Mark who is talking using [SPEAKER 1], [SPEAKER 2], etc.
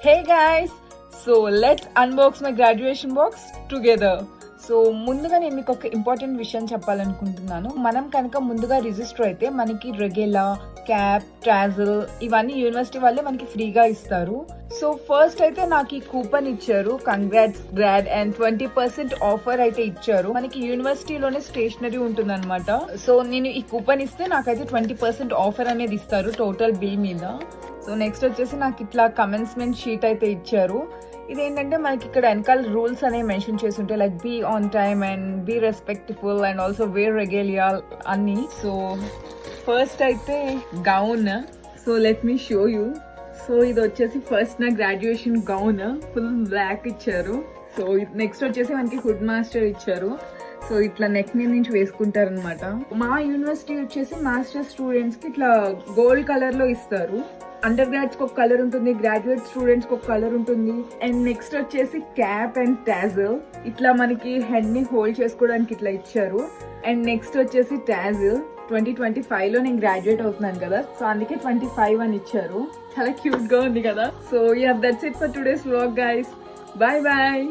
[SPEAKER 1] Hey guys! So let's unbox my graduation box together. So ముందుగా నేను మీకు ఒక ఇంపార్టెంట్ విషయం చెప్పాలనుకుంటున్నాను. మనం కనుక ముందుగా రిజిస్టర్ అయితే మనకి రెగెలా, క్యాప్, ట్రాజల్ ఇవన్నీ యూనివర్సిటీ వాళ్ళే మనకి ఫ్రీగా ఇస్తారు. సో ఫస్ట్ అయితే నాకు ఈ కూపన్ ఇచ్చారు, కంగ్రాట్స్ గ్రాడ్, అండ్ 20% ఆఫర్ అయితే ఇచ్చారు. మనకి యూనివర్సిటీలోనే స్టేషనరీ ఉంటుంది అనమాట. సో నేను ఈ కూపన్ ఇస్తే నాకైతే 20% ఆఫర్ అనేది ఇస్తారు టోటల్ బిల్ మీద. సో నెక్స్ట్ వచ్చేసి నాకు ఇట్లా కమెన్స్మెంట్ షీట్ అయితే ఇచ్చారు. ఇదేంటంటే మనకి ఇక్కడ వెనకాల రూల్స్ అనేవి మెన్షన్ చేసి ఉంటాయి, like be on time and be respectful and also wear regalia అన్ని. సో ఫస్ట్ అయితే gown. So let me show you. So ఇది వచ్చేసి ఫస్ట్ నా గ్రాడ్యుయేషన్ గౌన్, ఫుల్ బ్లాక్ ఇచ్చారు. సో నెక్స్ట్ వచ్చేసి మనకి హుడ్ మాస్టర్ ఇచ్చారు. సో ఇట్లా నెక్ మీద నుంచి వేసుకుంటారనమాట. మా యూనివర్సిటీ వచ్చేసి మాస్టర్ స్టూడెంట్స్ కి ఇట్లా గోల్డ్ కలర్ లో ఇస్తారు. అండర్ గ్రాడ్స్ కి ఒక కలర్ ఉంటుంది, గ్రాడ్యుయేట్ స్టూడెంట్స్ కి ఒక కలర్ ఉంటుంది. అండ్ నెక్స్ట్ వచ్చేసి క్యాప్ అండ్ టాజల్, ఇట్లా మనకి హెడ్ ని హోల్డ్ చేసుకోవడానికి ఇట్లా ఇచ్చారు. అండ్ నెక్స్ట్ వచ్చేసి టాజల్ 2025 లో నేను గ్రాడ్యుయేట్ అవుతున్నాను కదా, సో అందుకే 25 అని ఇచ్చారు. చాలా క్యూట్ గా ఉంది కదా. So yeah, that's it for today's vlog guys. Bye bye.